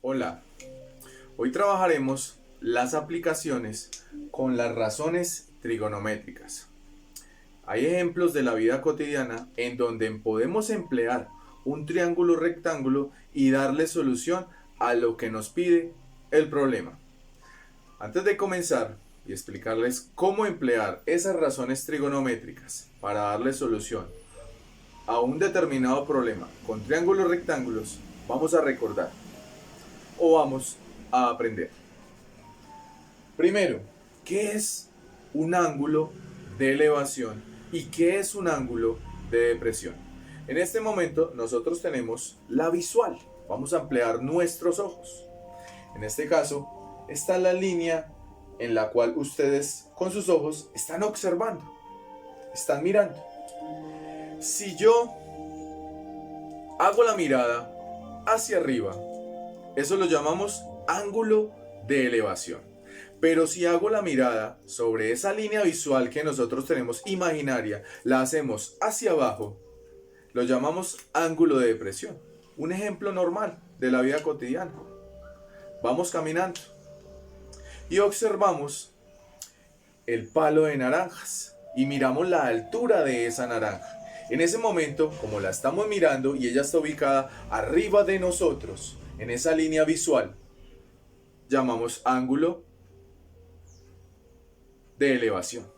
Hola, hoy trabajaremos las aplicaciones con las razones trigonométricas. Hay ejemplos de la vida cotidiana en donde podemos emplear un triángulo rectángulo y darle solución a lo que nos pide el problema. Antes de comenzar y explicarles cómo emplear esas razones trigonométricas para darle solución a un determinado problema con triángulos rectángulos, vamos a recordar o vamos a aprender. Primero, ¿qué es un ángulo de elevación y qué es un ángulo de depresión? En este momento nosotros tenemos la visual. Vamos a ampliar nuestros ojos. En este caso, está la línea en la cual ustedes con sus ojos están observando, están mirando. Si yo hago la mirada hacia arriba, eso lo llamamos ángulo de elevación. Pero si hago la mirada sobre esa línea visual que nosotros tenemos imaginaria, la hacemos hacia abajo, lo llamamos ángulo de depresión. Un ejemplo normal de la vida cotidiana. Vamos caminando y observamos el palo de naranjas y miramos la altura de esa naranja. En ese momento, como la estamos mirando y ella está ubicada arriba de nosotros, en esa línea visual, llamamos ángulo de elevación.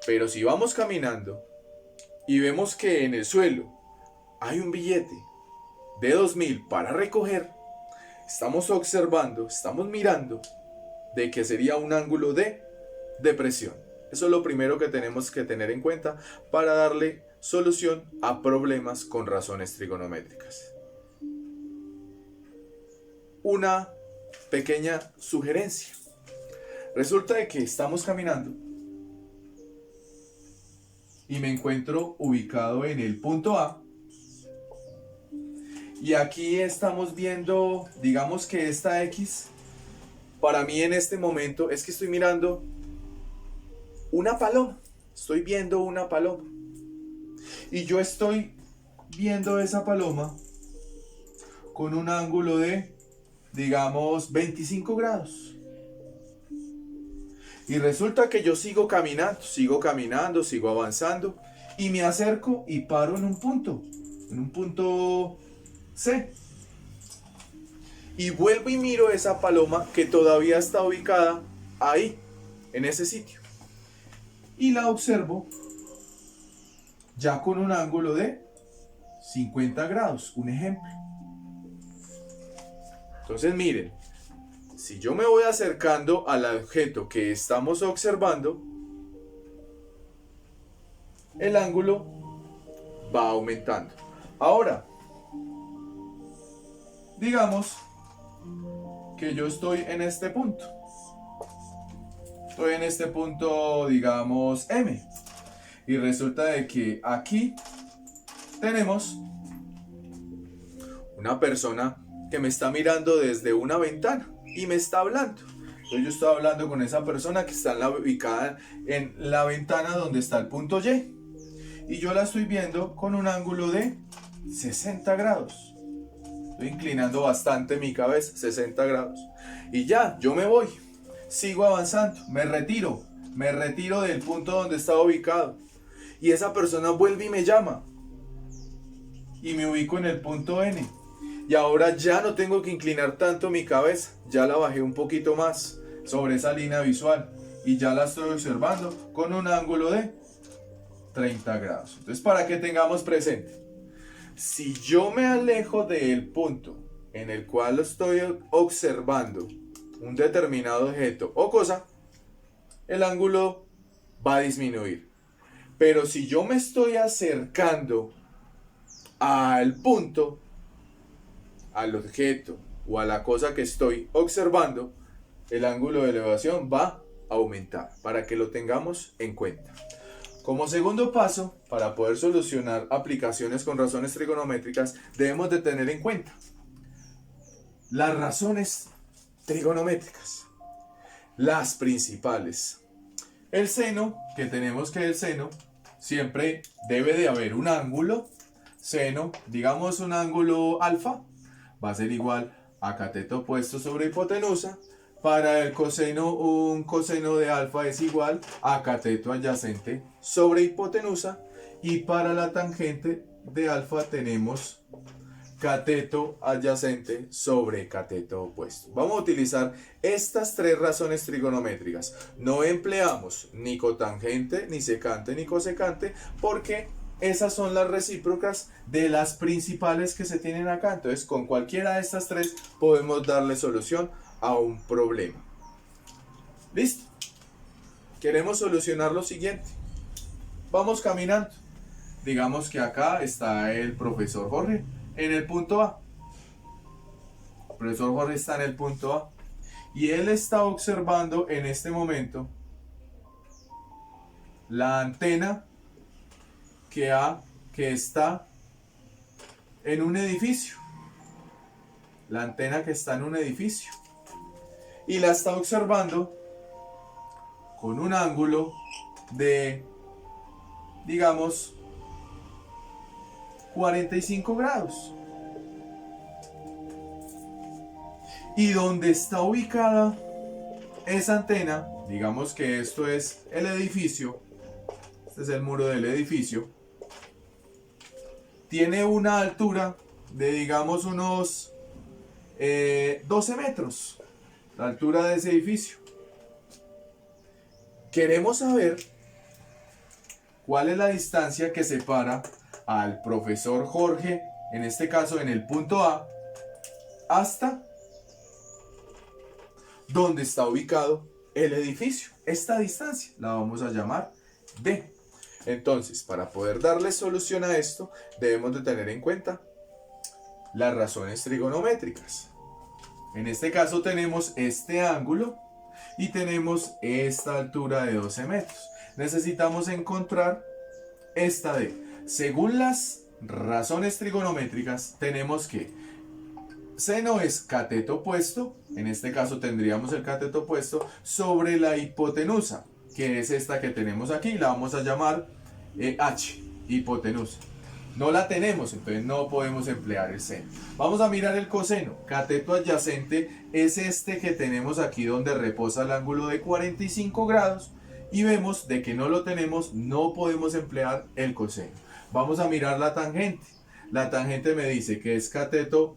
Pero si vamos caminando y vemos que en el suelo hay un billete de 2000 para recoger, estamos observando, estamos mirando de que sería un ángulo de depresión. Eso es lo primero que tenemos que tener en cuenta para darle solución a problemas con razones trigonométricas. Una pequeña sugerencia. Resulta de que estamos caminando y me encuentro ubicado en el punto A. Y aquí estamos viendo, digamos que esta X, para mí en este momento es que estoy mirando una paloma. Estoy viendo una paloma. Y yo estoy viendo esa paloma con un ángulo de, digamos, 25 grados. Y resulta que yo sigo caminando, sigo avanzando y me acerco y paro en un punto C. Y vuelvo y miro esa paloma que todavía está ubicada ahí, en ese sitio. Y la observo ya con un ángulo de 50 grados, un ejemplo. Entonces miren, si yo me voy acercando al objeto que estamos observando, el ángulo va aumentando. Ahora, digamos que yo estoy en este punto. Estoy en este punto, digamos, M. Y resulta de que aquí tenemos una persona que me está mirando desde una ventana y me está hablando. Entonces yo estoy hablando con esa persona que está ubicada en la ventana donde está el punto Y. Y yo la estoy viendo con un ángulo de 60 grados. Estoy inclinando bastante mi cabeza, 60 grados. Y ya, yo me voy. Sigo avanzando, me retiro del punto donde estaba ubicado. Y esa persona vuelve y me llama. Y me ubico en el punto N. Y ahora ya no tengo que inclinar tanto mi cabeza. Ya la bajé un poquito más sobre esa línea visual. Y ya la estoy observando con un ángulo de 30 grados. Entonces, para que tengamos presente, si yo me alejo del punto en el cual estoy observando un determinado objeto o cosa, el ángulo va a disminuir. Pero si yo me estoy acercando al punto, al objeto o a la cosa que estoy observando, el ángulo de elevación va a aumentar, para que lo tengamos en cuenta. Como segundo paso, para poder solucionar aplicaciones con razones trigonométricas, debemos de tener en cuenta las razones trigonométricas, las principales. El seno, que tenemos que el seno siempre debe de haber un ángulo. Seno, digamos un ángulo alfa, va a ser igual a cateto opuesto sobre hipotenusa. Para el coseno, un coseno de alfa es igual a cateto adyacente sobre hipotenusa. Y para la tangente de alfa tenemos cateto adyacente sobre cateto opuesto. Vamos a utilizar estas tres razones trigonométricas. No empleamos ni cotangente, ni secante, ni cosecante, porque esas son las recíprocas de las principales que se tienen acá. Entonces, con cualquiera de estas tres podemos darle solución a un problema. ¿Listo? Queremos solucionar lo siguiente. Vamos caminando. Digamos que acá está el profesor Jorge en el punto A. El profesor Jorge está en el punto A. Y él está observando en este momento la antena que está en un edificio. La antena que está en un edificio. Y la está observando con un ángulo de, digamos, 45 grados. Y donde está ubicada esa antena, digamos que esto es el edificio, este es el muro del edificio, tiene una altura de, digamos, unos 12 metros, la altura de ese edificio. Queremos saber cuál es la distancia que separa al profesor Jorge, en este caso en el punto A, hasta donde está ubicado el edificio. Esta distancia la vamos a llamar D. Entonces, para poder darle solución a esto, debemos de tener en cuenta las razones trigonométricas. En este caso tenemos este ángulo y tenemos esta altura de 12 metros. Necesitamos encontrar esta D. Según las razones trigonométricas, tenemos que seno es cateto opuesto, en este caso tendríamos el cateto opuesto, sobre la hipotenusa, que es esta que tenemos aquí, la vamos a llamar H, hipotenusa. No la tenemos, entonces no podemos emplear el seno. Vamos a mirar el coseno. Cateto adyacente es este que tenemos aquí donde reposa el ángulo de 45 grados y vemos de que no lo tenemos, no podemos emplear el coseno. Vamos a mirar la tangente. La tangente me dice que es cateto,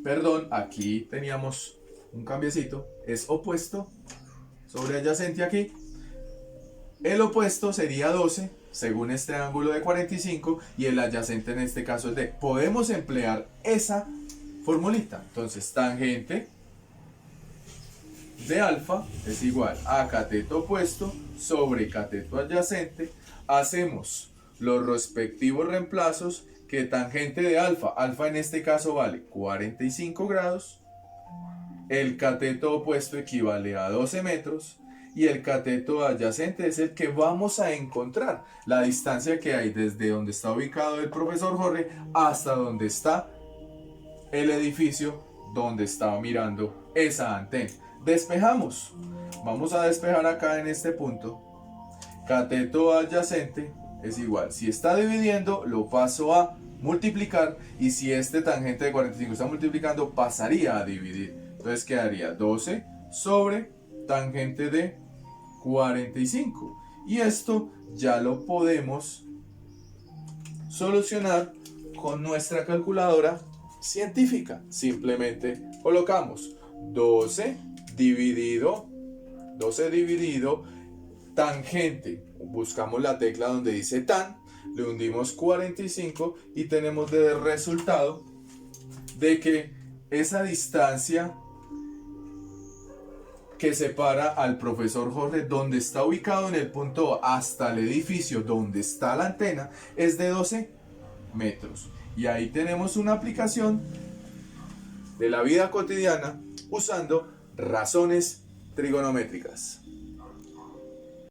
perdón, aquí teníamos un cambiecito, es opuesto sobre adyacente aquí. El opuesto sería 12 según este ángulo de 45 y el adyacente en este caso es D. Podemos emplear esa formulita. Entonces tangente de alfa es igual a cateto opuesto sobre cateto adyacente. Hacemos los respectivos reemplazos, que tangente de alfa, alfa en este caso vale 45 grados, el cateto opuesto equivale a 12 metros y el cateto adyacente es el que vamos a encontrar, la distancia que hay desde donde está ubicado el profesor Jorge hasta donde está el edificio donde estaba mirando esa antena. Despejamos, vamos a despejar acá en este punto. Cateto adyacente es igual, si está dividiendo lo paso a multiplicar y si este tangente de 45 está multiplicando pasaría a dividir, entonces quedaría 12 sobre tangente de 45 y esto ya lo podemos solucionar con nuestra calculadora científica. Simplemente colocamos 12 dividido tangente, buscamos la tecla donde dice tan, le hundimos 45 y tenemos de resultado de que esa distancia que separa al profesor Jorge donde está ubicado en el punto A hasta el edificio donde está la antena es de 12 metros. Y ahí tenemos una aplicación de la vida cotidiana usando razones trigonométricas.